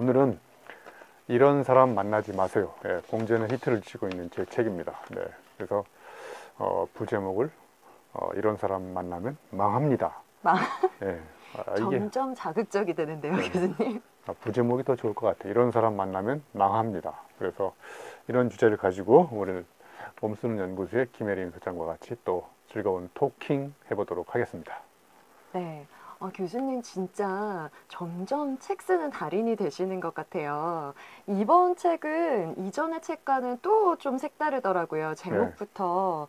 오늘은 이런 사람 만나지 마세요. 예, 공제는 히트를 치고 있는 제 책입니다. 네, 그래서 부제목을 이런 사람 만나면 망합니다. 예, 이게 점점 자극적이 되는데요, 네. 교수님. 부제목이 더 좋을 것 같아요. 이런 사람 만나면 망합니다. 그래서 이런 주제를 가지고 오늘 몸쓰는 연구소의 김혜린 소장과 같이 또 즐거운 토킹 해보도록 하겠습니다. 네. 교수님 진짜 점점 책 쓰는 달인이 되시는 것 같아요. 이번 책은 이전의 책과는 또 좀 색다르더라고요. 제목부터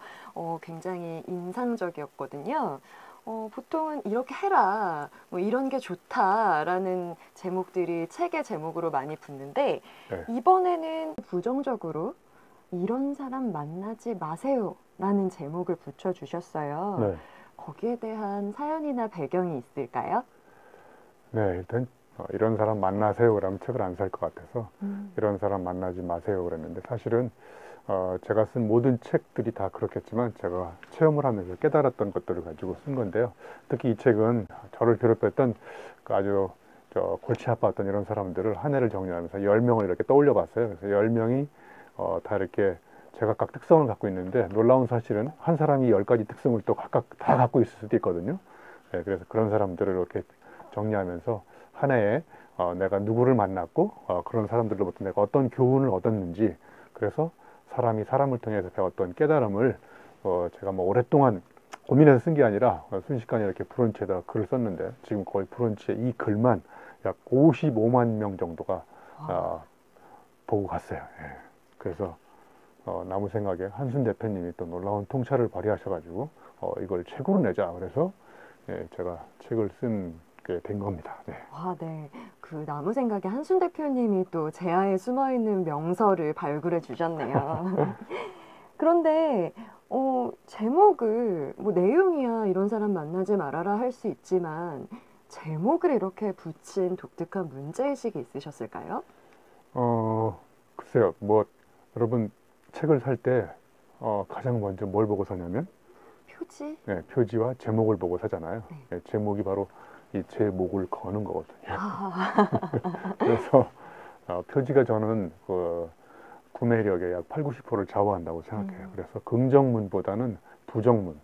굉장히 인상적이었거든요. 보통은 이렇게 해라, 뭐 이런 게 좋다라는 제목들이 책의 제목으로 많이 붙는데 네. 이번에는 부정적으로 이런 사람 만나지 마세요 라는 제목을 붙여주셨어요. 네. 거기에 대한 사연이나 배경이 있을까요? 네, 일단 이런 사람 만나세요 그러면 책을 안 살 것 같아서 이런 사람 만나지 마세요 그랬는데 사실은 제가 쓴 모든 책들이 다 그렇겠지만 제가 체험을 하면서 깨달았던 것들을 가지고 쓴 건데요. 특히 이 책은 저를 괴롭혔던 아주 골치 아팠던 이런 사람들을 한 해를 정리하면서 10명을 이렇게 떠올려 봤어요. 그래서 10명이 다 이렇게 제각각 특성을 갖고 있는데 놀라운 사실은 한 사람이 10가지 특성을 또 각각 다 갖고 있을 수도 있거든요. 네, 그래서 그런 사람들을 이렇게 정리하면서 한 해에 내가 누구를 만났고 그런 사람들로부터 내가 어떤 교훈을 얻었는지, 그래서 사람이 사람을 통해서 배웠던 깨달음을 제가 뭐 오랫동안 고민해서 쓴 게 아니라 순식간에 이렇게 브런치에다가 글을 썼는데 지금 거의 브런치에 이 글만 약 55만 명 정도가 보고 갔어요. 예. 그래서 나무 생각에 한순 대표님이 또 놀라운 통찰을 발휘하셔가지고 이걸 책으로 내자 그래서 예, 제가 책을 쓴게 된 겁니다. 네. 네. 그 나무 생각에 한순 대표님이 또 제아에 숨어 있는 명서를 발굴해 주셨네요. 그런데 제목을 뭐 내용이야 이런 사람 만나지 말아라 할 수 있지만 제목을 이렇게 붙인 독특한 문제의식이 있으셨을까요? 글쎄요, 뭐 여러분 책을 살 때 가장 먼저 뭘 보고 사냐면 표지? 네, 표지와 제목을 보고 사잖아요. 네. 네, 제목이 바로 이 제목을 거는 거거든요. 그래서 표지가 저는 그 구매력의 약 8, 90%를 좌우한다고 생각해요. 그래서 긍정문보다는 부정문.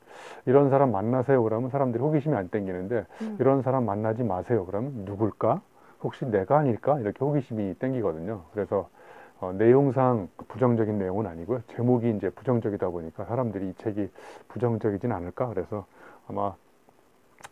이런 사람 만나세요 그러면 사람들이 호기심이 안 땡기는데 이런 사람 만나지 마세요 그러면 누굴까? 혹시 내가 아닐까? 이렇게 호기심이 땡기거든요. 그래서 내용상 부정적인 내용은 아니고요. 제목이 이제 부정적이다 보니까 사람들이 이 책이 부정적이진 않을까? 그래서 아마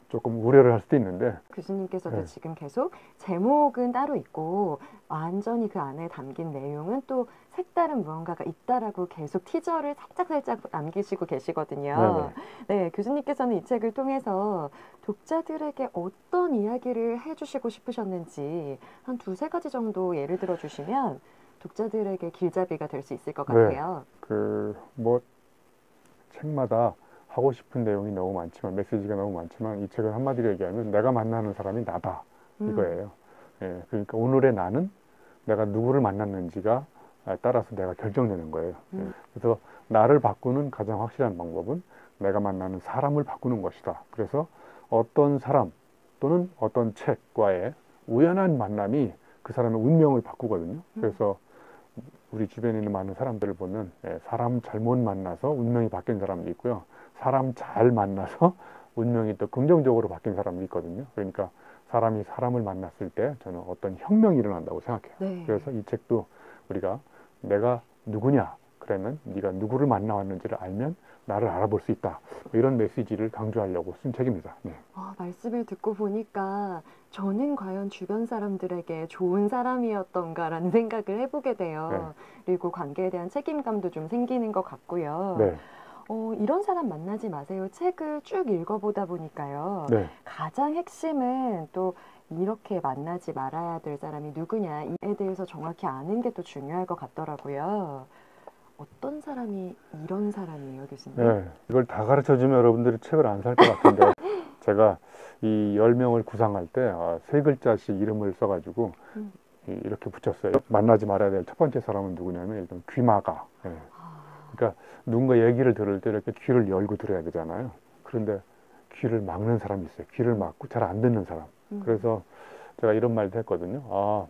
조금 우려를 할 수도 있는데 교수님께서도 네. 지금 계속 제목은 따로 있고 완전히 그 안에 담긴 내용은 또 색다른 무언가가 있다라고 계속 티저를 살짝살짝 남기시고 계시거든요. 네, 교수님께서는 이 책을 통해서 독자들에게 어떤 이야기를 해주시고 싶으셨는지 한 두세 가지 정도 예를 들어 주시면 독자들에게 길잡이가 될 수 있을 것 같아요. 뭐 책마다 하고 싶은 내용이 너무 많지만 메시지가 너무 많지만 이 책을 한마디로 얘기하면 내가 만나는 사람이 나다 이거예요. 예, 그러니까 오늘의 나는 내가 누구를 만났는지가 따라서 내가 결정되는 거예요. 예, 그래서 나를 바꾸는 가장 확실한 방법은 내가 만나는 사람을 바꾸는 것이다. 그래서 어떤 사람 또는 어떤 책과의 우연한 만남이 그 사람의 운명을 바꾸거든요. 그래서 우리 주변에 있는 많은 사람들을 보면 사람 잘못 만나서 운명이 바뀐 사람도 있고요. 사람 잘 만나서 운명이 또 긍정적으로 바뀐 사람도 있거든요. 그러니까 사람이 사람을 만났을 때 저는 어떤 혁명이 일어난다고 생각해요. 네. 그래서 이 책도 우리가 내가 누구냐 그러면 네가 누구를 만나왔는지를 알면 나를 알아볼 수 있다. 이런 메시지를 강조하려고 쓴 책입니다. 네. 말씀을 듣고 보니까 저는 과연 주변 사람들에게 좋은 사람이었던가라는 생각을 해보게 돼요. 그리고 관계에 대한 책임감도 좀 생기는 것 같고요. 네. 이런 사람 만나지 마세요. 책을 쭉 읽어보다 보니까요. 네. 가장 핵심은 또 이렇게 만나지 말아야 될 사람이 누구냐 이에 대해서 정확히 아는 게 또 중요할 것 같더라고요. 어떤 사람이 이런 사람이에요, 교수님? 네, 이걸 다 가르쳐주면 여러분들이 책을 안 살 것 같은데 제가 이 10명을 구상할 때 세 글자씩 이름을 써가지고 이렇게 붙였어요. 만나지 말아야 될 첫 번째 사람은 누구냐면 일단 귀마가. 네. 그러니까 누군가 얘기를 들을 때 이렇게 귀를 열고 들어야 되잖아요. 그런데 귀를 막는 사람이 있어요. 귀를 막고 잘 안 듣는 사람. 그래서 제가 이런 말도 했거든요.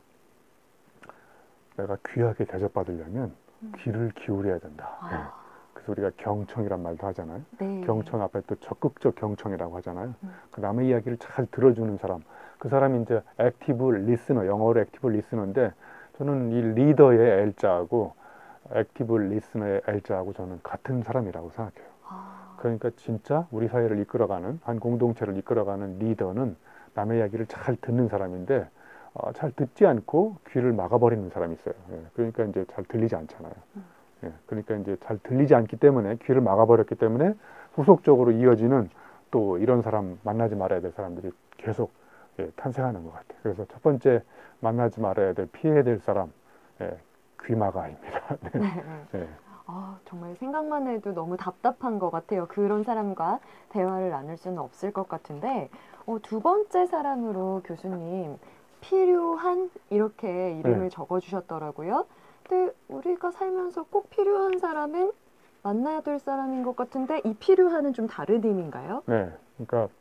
내가 귀하게 대접받으려면 귀를 기울여야 된다. 아, 그래서 우리가 경청이란 말도 하잖아요. 네. 경청 앞에 또 적극적 경청이라고 하잖아요. 그 남의 이야기를 잘 들어주는 사람, 그 사람이 이제 액티브 리스너, 영어로 액티브 리스너인데 저는 이 리더의 L자하고 액티브 리스너의 L자하고 저는 같은 사람이라고 생각해요. 아, 그러니까 진짜 우리 사회를 이끌어가는, 한 공동체를 이끌어가는 리더는 남의 이야기를 잘 듣는 사람인데 잘 듣지 않고 귀를 막아버리는 사람이 있어요. 예, 그러니까 이제 잘 들리지 않잖아요. 예, 그러니까 이제 잘 들리지 않기 때문에 귀를 막아버렸기 때문에 후속적으로 이어지는 또 이런 사람 만나지 말아야 될 사람들이 계속 예, 탄생하는 것 같아요. 그래서 첫 번째 만나지 말아야 될 피해야 될 사람 예, 귀마가입니다. 네. 네. 예. 아, 정말 생각만 해도 너무 답답한 것 같아요. 그런 사람과 대화를 나눌 수는 없을 것 같은데, 두 번째 사람으로 교수님, 필요한 이렇게 이름을 네. 적어주셨더라고요. 근데 우리가 살면서 꼭 필요한 사람은 만나야 될 사람인 것 같은데, 이 필요한은 좀 다른 의미인가요? 네. 그러니까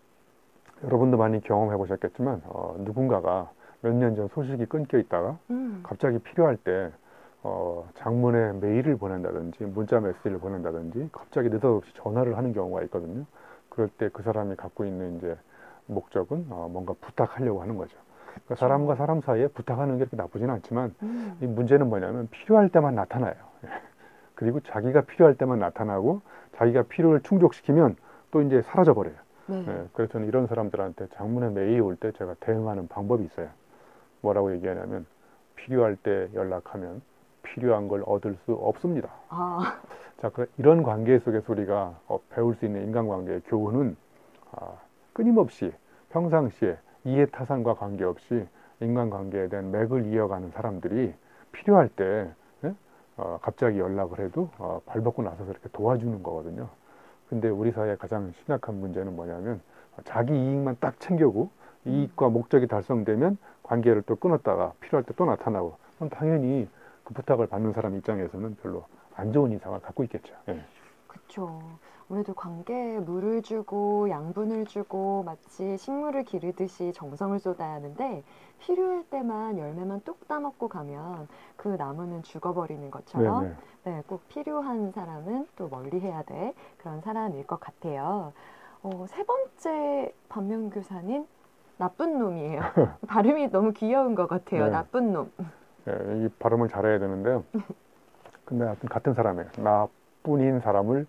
여러분도 많이 경험해 보셨겠지만 누군가가 몇 년 전 소식이 끊겨 있다가 갑자기 필요할 때 장문의 메일을 보낸다든지 문자 메시지를 보낸다든지 갑자기 느닷없이 전화를 하는 경우가 있거든요. 그럴 때 그 사람이 갖고 있는 이제 목적은 뭔가 부탁하려고 하는 거죠. 그러니까 사람과 사람 사이에 부탁하는 게 그렇게 나쁘지는 않지만 이 문제는 뭐냐면 필요할 때만 나타나요. 그리고 자기가 필요할 때만 나타나고 자기가 필요를 충족시키면 또 이제 사라져 버려요. 네. 예, 그래서 저는 이런 사람들한테 장문의 메일이 올 때 제가 대응하는 방법이 있어요. 뭐라고 얘기하냐면 필요할 때 연락하면 필요한 걸 얻을 수 없습니다. 아, 자, 이런 관계 속에서 우리가 배울 수 있는 인간관계의 교훈은 끊임없이 평상시에 이해타산과 관계없이 인간관계에 대한 맥을 이어가는 사람들이 필요할 때 예? 갑자기 연락을 해도 발벗고 나서서 이렇게 도와주는 거거든요. 근데 우리 사회의 가장 심각한 문제는 뭐냐면 자기 이익만 딱 챙기고 이익과 목적이 달성되면 관계를 또 끊었다가 필요할 때 또 나타나고 그럼 당연히 그 부탁을 받는 사람 입장에서는 별로 안 좋은 인상을 갖고 있겠죠. 예. 그쵸. 우리도 관계에 물을 주고 양분을 주고 마치 식물을 기르듯이 정성을 쏟아야 하는데 필요할 때만 열매만 뚝 따먹고 가면 그 나무는 죽어버리는 것처럼 네네. 네, 꼭 필요한 사람은 또 멀리해야 될 그런 사람일 것 같아요. 세 번째 반면교사는 나쁜 놈이에요. 발음이 너무 귀여운 것 같아요. 네. 나쁜 놈. 예, 이 발음을 잘해야 되는데요. 근데 하여튼 같은 사람이에요. 나뿐인 사람을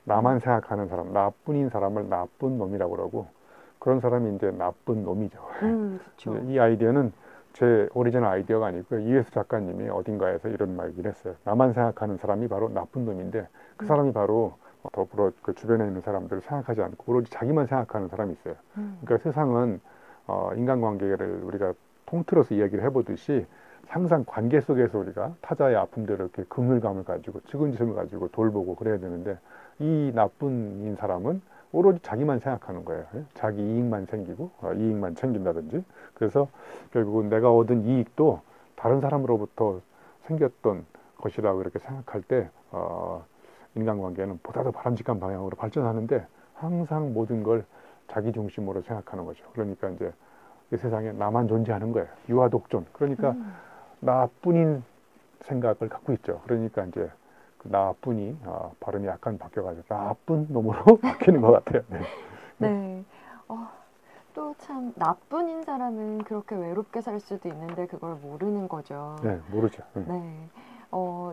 나만 생각하는 사람, 나뿐인 사람을 나쁜 놈이라고 그러고 그런 사람이 이제 나쁜 놈이죠. 그쵸. 이 아이디어는 제 오리지널 아이디어가 아니고요. 이회수 작가님이 어딘가에서 이런 말을 했어요. 나만 생각하는 사람이 바로 나쁜 놈인데 그 사람이 바로 더불어 그 주변에 있는 사람들을 생각하지 않고 오로지 자기만 생각하는 사람이 있어요. 그러니까 세상은 인간관계를 우리가 통틀어서 이야기를 해보듯이 항상 관계 속에서 우리가 타자의 아픔들을 이렇게 긍휼감을 가지고 측은지심을 가지고 돌보고 그래야 되는데 이 나쁜 사람은 오로지 자기만 생각하는 거예요. 자기 이익만 생기고 이익만 챙긴다든지 그래서 결국은 내가 얻은 이익도 다른 사람으로부터 생겼던 것이라고 이렇게 생각할 때 인간관계는 보다 더 바람직한 방향으로 발전하는데 항상 모든 걸 자기 중심으로 생각하는 거죠. 그러니까 이제 이 세상에 나만 존재하는 거예요. 유아독존. 그러니까 나뿐인 생각을 갖고 있죠. 그러니까 이제 그 나뿐이 발음이 약간 바뀌어가지고 나쁜 놈으로 바뀌는 것 같아요. 네. 네. 또 참 나쁜인 사람은 그렇게 외롭게 살 수도 있는데 그걸 모르는 거죠. 네, 모르죠. 네.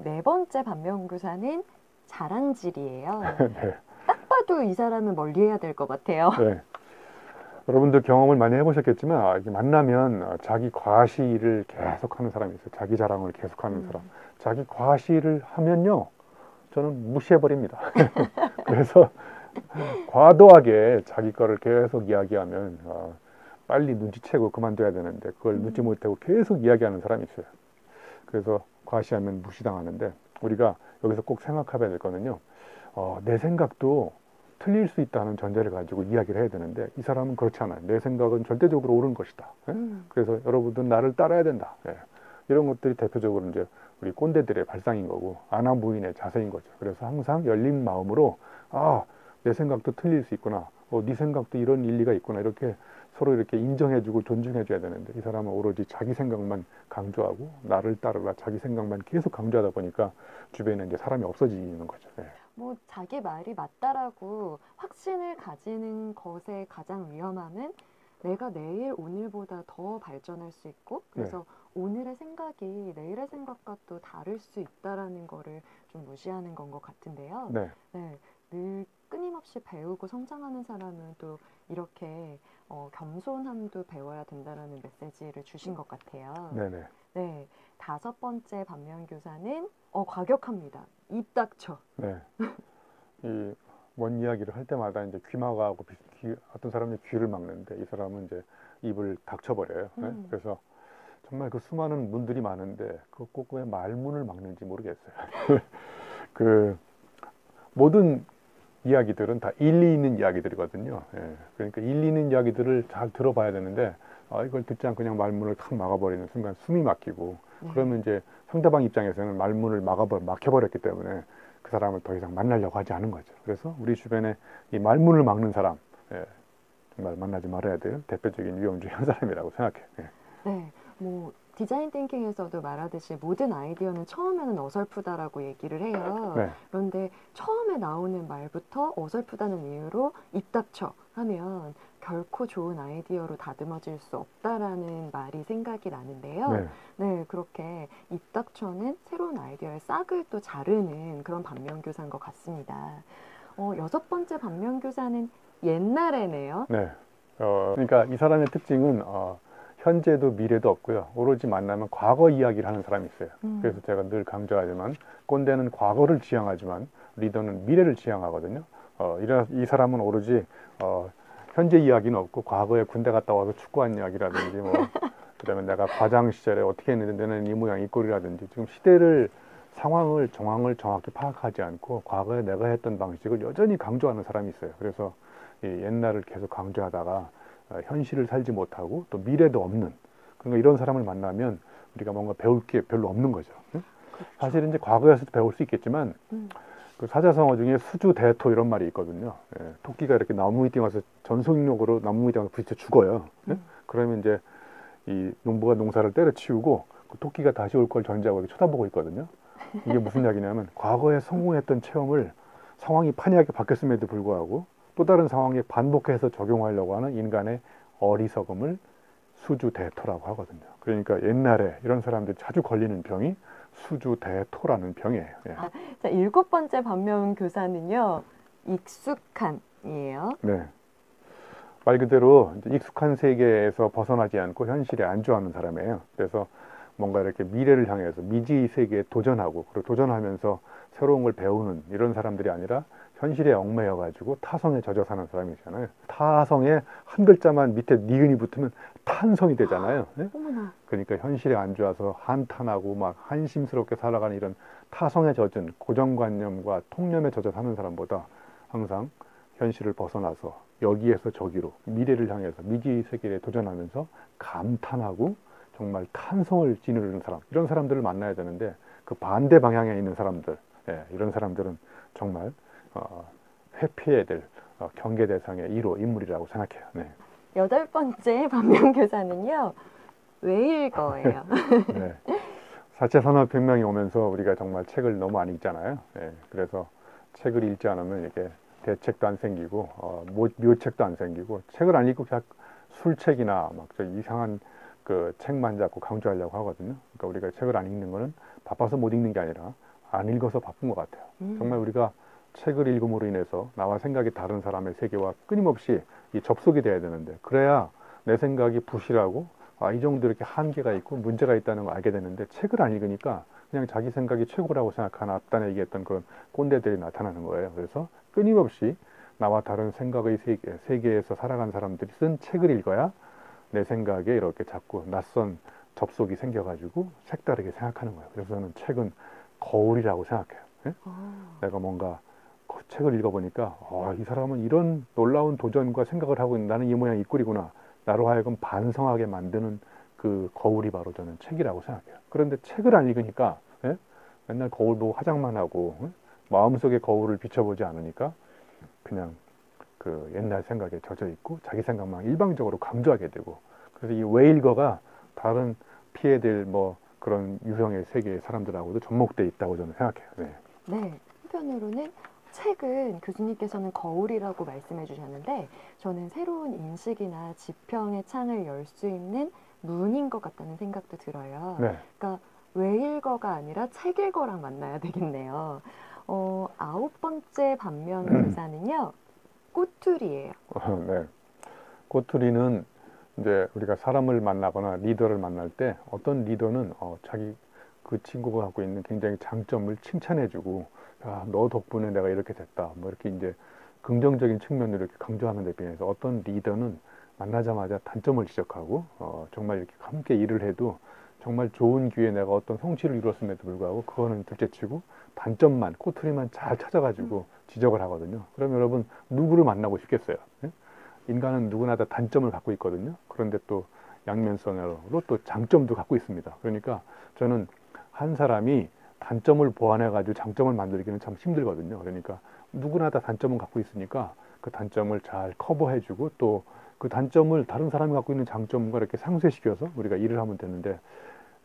네 번째 반면교사는 자랑질이에요. 네. 딱 봐도 이 사람은 멀리해야 될 것 같아요. 네. 여러분들 경험을 많이 해보셨겠지만 이렇게 만나면 자기 과시를 계속하는 사람이 있어요. 자기 자랑을 계속하는 사람. 자기 과시를 하면요, 저는 무시해버립니다. 그래서 과도하게 자기 거를 계속 이야기하면 빨리 눈치채고 그만둬야 되는데 그걸 눈치 못하고 계속 이야기하는 사람이 있어요. 그래서 과시하면 무시당하는데 우리가 여기서 꼭 생각해야 될 거는요. 내 생각도 틀릴 수 있다는 전제를 가지고 이야기를 해야 되는데 이 사람은 그렇지 않아요. 내 생각은 절대적으로 옳은 것이다. 그래서 여러분들은 나를 따라야 된다. 예. 이런 것들이 대표적으로 이제 우리 꼰대들의 발상인 거고 아나무인의 자세인 거죠. 그래서 항상 열린 마음으로 내 생각도 틀릴 수 있구나. 네 생각도 이런 일리가 있구나. 이렇게 서로 이렇게 인정해주고 존중해줘야 되는데 이 사람은 오로지 자기 생각만 강조하고 나를 따르라 자기 생각만 계속 강조하다 보니까 주변에 이제 사람이 없어지는 거죠. 예. 뭐 자기 말이 맞다라고 확신을 가지는 것의 가장 위험함은 내가 내일 오늘보다 더 발전할 수 있고 그래서 오늘의 생각이 내일의 생각과 또 다를 수 있다라는 거를 좀 무시하는 건 것 같은데요. 네. 네, 늘 끊임없이 배우고 성장하는 사람은 또 이렇게 겸손함도 배워야 된다라는 메시지를 주신 것 같아요. 네네. 네, 다섯 번째 반면교사는 과격합니다. 입 닥쳐. 네. 이 뭔 이야기를 할 때마다 이제 귀마가하고 어떤 사람이 귀를 막는데 이 사람은 이제 입을 닥쳐버려요. 네? 그래서 정말 그 수많은 문들이 많은데 그 꼭 왜 말문을 막는지 모르겠어요. 그 모든 이야기들은 다 일리 있는 이야기들이거든요. 예. 그러니까 일리 있는 이야기들을 잘 들어봐야 되는데 이걸 듣지 않고 그냥 말문을 탁 막아버리는 순간 숨이 막히고 그러면 이제 상대방 입장에서는 말문을 막혀버렸기 때문에 그 사람을 더 이상 만나려고 하지 않은 거죠. 그래서 우리 주변에 이 말문을 막는 사람 정말 만나지 말아야 돼요. 대표적인 위험 중에 한 사람이라고 생각해요. 네, 뭐 디자인 띵킹에서도 말하듯이 모든 아이디어는 처음에는 어설프다라고 얘기를 해요. 네. 그런데 처음에 나오는 말부터 어설프다는 이유로 입 닥쳐 하면 결코 좋은 아이디어로 다듬어질 수 없다라는 말이 생각이 나는데요. 네. 네, 그렇게 입 닥쳐는 새로운 아이디어의 싹을 또 자르는 그런 반면교사인 것 같습니다. 여섯 번째 반면교사는 옛날에네요. 네. 그러니까 이 사람의 특징은 현재도 미래도 없고요. 오로지 만나면 과거 이야기를 하는 사람이 있어요. 그래서 제가 늘 강조하지만 꼰대는 과거를 지향하지만 리더는 미래를 지향하거든요. 이 사람은 오로지 현재 이야기는 없고 과거에 군대 갔다 와서 축구한 이야기라든지 뭐 그다음에 내가 과장 시절에 어떻게 했는데 내는 이 모양 이 꼴이라든지 지금 시대를 상황을 정황을 정확히 파악하지 않고 과거에 내가 했던 방식을 여전히 강조하는 사람이 있어요. 그래서 이 옛날을 계속 강조하다가 현실을 살지 못하고 또 미래도 없는 그러니까 이런 사람을 만나면 우리가 뭔가 배울 게 별로 없는 거죠. 그렇죠. 사실 이제 과거에서도 배울 수 있겠지만 그 사자성어 중에 수주대토 이런 말이 있거든요. 토끼가 이렇게 나무 밑에 와서 전속력으로 나무 밑에 와서 부딪혀 죽어요. 그러면 이제 이 농부가 농사를 때려치우고 그 토끼가 다시 올 걸 전제하고 이렇게 쳐다보고 있거든요. 이게 무슨 이야기냐면 과거에 성공했던 체험을 상황이 판이하게 바뀌었음에도 불구하고 또 다른 상황에 반복해서 적용하려고 하는 인간의 어리석음을 수주대토라고 하거든요. 그러니까 옛날에 이런 사람들이 자주 걸리는 병이 수주대토라는 병이에요. 예. 자, 일곱 번째 반면교사는요. 익숙한이에요. 네. 말 그대로 익숙한 세계에서 벗어나지 않고 현실에 안주하는 사람이에요. 그래서 뭔가 이렇게 미래를 향해서 미지 세계에 도전하고 그리고 도전하면서 새로운 걸 배우는 이런 사람들이 아니라 현실에 얽매여 가지고 타성에 젖어 사는 사람이잖아요. 타성에 한 글자만 밑에 니은이 붙으면 탄성이 되잖아요. 네? 그러니까 현실에 안주해서 한탄하고 막 한심스럽게 살아가는 이런 타성에 젖은 고정관념과 통념에 젖어 사는 사람보다 항상 현실을 벗어나서 여기에서 저기로 미래를 향해서 미지 세계에 도전하면서 감탄하고 정말 탄성을 지니는 사람 이런 사람들을 만나야 되는데 그 반대 방향에 있는 사람들 이런 사람들은 정말 회피해야 될 경계 대상의 1호 인물이라고 생각해요. 네. 여덟 번째 반면교사는요. 왜 읽어예요? 네. 사체산업혁명이 오면서 우리가 정말 책을 너무 안 읽잖아요. 네. 그래서 책을 읽지 않으면 이렇게 대책도 안 생기고 묘책도 안 생기고 책을 안 읽고 그냥 술책이나 막 저 이상한 그 책만 자꾸 강조하려고 하거든요. 그러니까 우리가 책을 안 읽는 거는 바빠서 못 읽는 게 아니라 안 읽어서 바쁜 것 같아요. 정말 우리가 책을 읽음으로 인해서 나와 생각이 다른 사람의 세계와 끊임없이 이 접속이 돼야 되는데 그래야 내 생각이 부실하고 이 정도 이렇게 한계가 있고 문제가 있다는 걸 알게 되는데 책을 안 읽으니까 그냥 자기 생각이 최고라고 생각하는 앞단에 얘기했던 그런 꼰대들이 나타나는 거예요. 그래서 끊임없이 나와 다른 생각의 세계에서 살아간 사람들이 쓴 책을 읽어야 내 생각에 이렇게 자꾸 낯선 접속이 생겨가지고 색다르게 생각하는 거예요. 그래서 저는 책은 거울이라고 생각해요. 예? 내가 뭔가 책을 읽어보니까 이 사람은 이런 놀라운 도전과 생각을 하고 있는 나는 이 모양 이 꼴이구나. 나로 하여금 반성하게 만드는 그 거울이 바로 저는 책이라고 생각해요. 그런데 책을 안 읽으니까 맨날 거울 보고 화장만 하고 마음속의 거울을 비춰보지 않으니까 그냥 그 옛날 생각에 젖어 있고 자기 생각만 일방적으로 강조하게 되고, 그래서 이 웨일거가 다른 피해될 뭐 그런 유형의 세계의 사람들하고도 접목돼 있다고 저는 생각해요. 네. 네, 한편으로는 책은 교수님께서는 거울이라고 말씀해 주셨는데 저는 새로운 인식이나 지평의 창을 열 수 있는 문인 것 같다는 생각도 들어요. 네. 그러니까 외일거가 아니라 책일거랑 만나야 되겠네요. 9번째 반면 교사는요, 꼬투리예요. 네. 꼬투리는 이제 우리가 사람을 만나거나 리더를 만날 때 어떤 리더는 자기 그 친구가 갖고 있는 굉장히 장점을 칭찬해주고, 야, 너 덕분에 내가 이렇게 됐다, 뭐 이렇게 이제 긍정적인 측면으로 이렇게 강조하는 데 비해서 어떤 리더는 만나자마자 단점을 지적하고 정말 이렇게 함께 일을 해도 정말 좋은 기회에 내가 어떤 성취를 이뤘음에도 불구하고 그거는 둘째치고 단점만, 꼬투리만 잘 찾아가지고 지적을 하거든요. 그럼 여러분 누구를 만나고 싶겠어요? 예? 인간은 누구나 다 단점을 갖고 있거든요. 그런데 또 양면성으로 또 장점도 갖고 있습니다. 그러니까 저는 한 사람이 단점을 보완해가지고 장점을 만들기는 참 힘들거든요. 그러니까 누구나 다 단점을 갖고 있으니까 그 단점을 잘 커버해주고 또 그 단점을 다른 사람이 갖고 있는 장점과 이렇게 상쇄시켜서 우리가 일을 하면 되는데,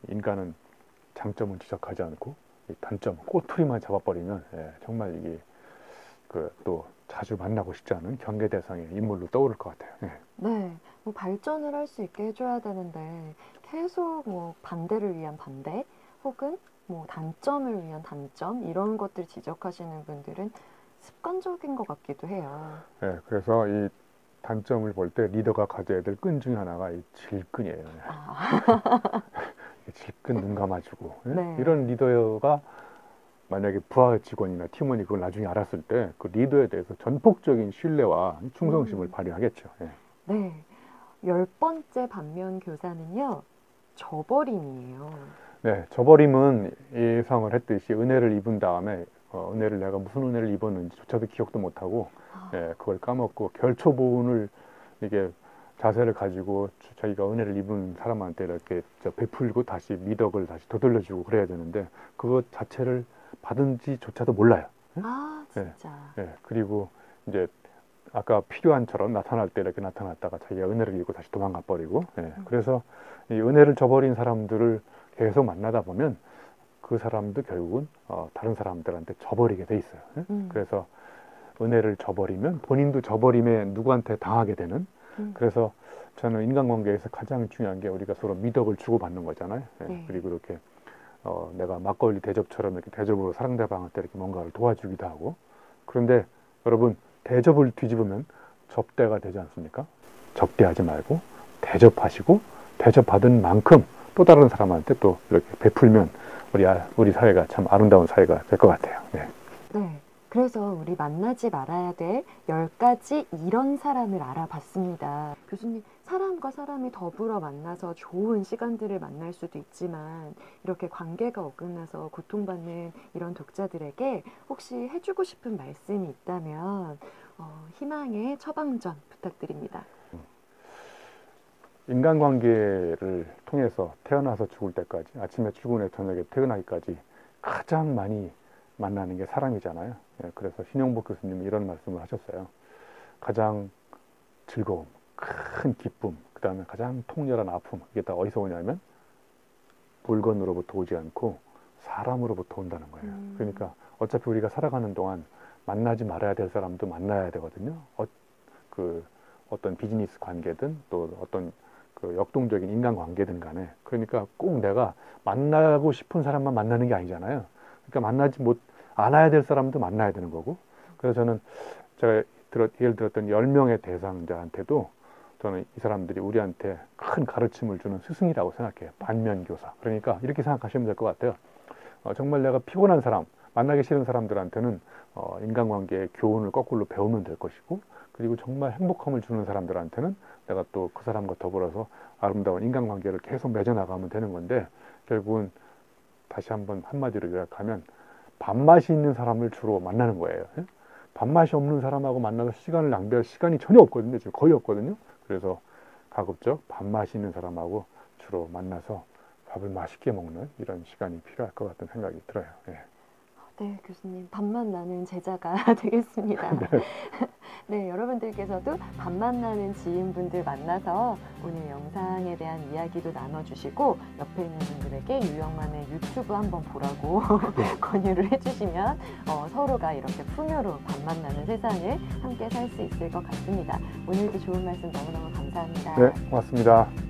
인간은 장점은 지적하지 않고 이 단점, 꼬투리만 잡아버리면 정말 이게 그 또 자주 만나고 싶지 않은 경계 대상의 인물로 떠오를 것 같아요. 네, 뭐 발전을 할 수 있게 해줘야 되는데 계속 뭐 반대를 위한 반대 혹은 뭐 단점을 위한 단점 이런 것들 지적하시는 분들은 습관적인 것 같기도 해요. 그래서 이 단점을 볼 때 리더가 가져야 될 끈 중에 하나가 이 질끈이에요. 질끈 눈 감아주고 네. 이런 리더가 만약에 부하 직원이나 팀원이 그걸 나중에 알았을 때 그 리더에 대해서 전폭적인 신뢰와 충성심을 발휘하겠죠. 네, 10번째 반면 교사는요, 저버림이에요. 네, 저버림은 예상을 했듯이 은혜를 입은 다음에 은혜를 내가 무슨 은혜를 입었는지조차도 기억도 못하고 그걸 까먹고 결초보은을 이게 자세를 가지고 자기가 은혜를 입은 사람한테 이렇게 베풀고 다시 미덕을 다시 되돌려주고 그래야 되는데 그것 자체를 받은지조차도 몰라요. 아, 진짜. 그리고 이제 아까 필요한처럼 나타날 때 이렇게 나타났다가 자기가 은혜를 입고 다시 도망가 버리고 그래서 이 은혜를 저버린 사람들을 계속 만나다 보면 그 사람도 결국은 다른 사람들한테 저버리게 돼 있어요. 그래서 은혜를 저버리면 본인도 저버림에 누구한테 당하게 되는. 그래서 저는 인간관계에서 가장 중요한 게 우리가 서로 미덕을 주고받는 거잖아요. 그리고 이렇게 내가 막걸리 대접처럼 이렇게 대접으로 상대방한테 이렇게 뭔가를 도와주기도 하고. 그런데 여러분 대접을 뒤집으면 접대가 되지 않습니까? 접대하지 말고 대접하시고 대접받은 만큼 또 다른 사람한테 또 이렇게 베풀면 우리 사회가 참 아름다운 사회가 될 것 같아요. 네. 그래서 우리 만나지 말아야 될 10가지 이런 사람을 알아봤습니다. 교수님, 사람과 사람이 더불어 만나서 좋은 시간들을 만날 수도 있지만 이렇게 관계가 어긋나서 고통받는 이런 독자들에게 혹시 해주고 싶은 말씀이 있다면 희망의 처방전 부탁드립니다. 인간관계를 통해서 태어나서 죽을 때까지, 아침에 출근해 저녁에 퇴근하기까지 가장 많이 만나는 게 사람이잖아요. 그래서 신용복 교수님이 이런 말씀을 하셨어요. 가장 즐거움, 큰 기쁨, 그 다음에 가장 통렬한 아픔, 이게 다 어디서 오냐면 물건으로부터 오지 않고 사람으로부터 온다는 거예요. 그러니까 어차피 우리가 살아가는 동안 만나지 말아야 될 사람도 만나야 되거든요. 어떤 비즈니스 관계든 또 어떤 그 역동적인 인간 관계든 간에. 그러니까 꼭 내가 만나고 싶은 사람만 만나는 게 아니잖아요. 그러니까 만나지 않아야 될 사람도 만나야 되는 거고. 그래서 저는 제가 예를 들었던 10명의 대상자한테도 저는 이 사람들이 우리한테 큰 가르침을 주는 스승이라고 생각해요. 반면교사. 그러니까 이렇게 생각하시면 될 것 같아요. 정말 내가 피곤한 사람, 만나기 싫은 사람들한테는 인간관계의 교훈을 거꾸로 배우면 될 것이고, 그리고 정말 행복함을 주는 사람들한테는 내가 또 그 사람과 더불어서 아름다운 인간관계를 계속 맺어나가면 되는 건데, 결국은 다시 한마디로 요약하면 밥맛이 있는 사람을 주로 만나는 거예요. 밥맛이 없는 사람하고 만나서 시간을 낭비할 시간이 전혀 없거든요. 지금 거의 없거든요. 그래서 가급적 밥맛이 있는 사람하고 주로 만나서 밥을 맛있게 먹는 이런 시간이 필요할 것 같은 생각이 들어요. 네, 교수님 밥맛 나는 제자가 되겠습니다. 네, 여러분들께서도 밥맛 나는 지인분들 만나서 오늘 영상에 대한 이야기도 나눠주시고 옆에 있는 분들에게 유영만의 유튜브 한번 보라고 권유를 해주시면 서로가 이렇게 풍요로운 밥맛 나는 세상을 함께 살 수 있을 것 같습니다. 오늘도 좋은 말씀 너무너무 감사합니다. 네, 고맙습니다.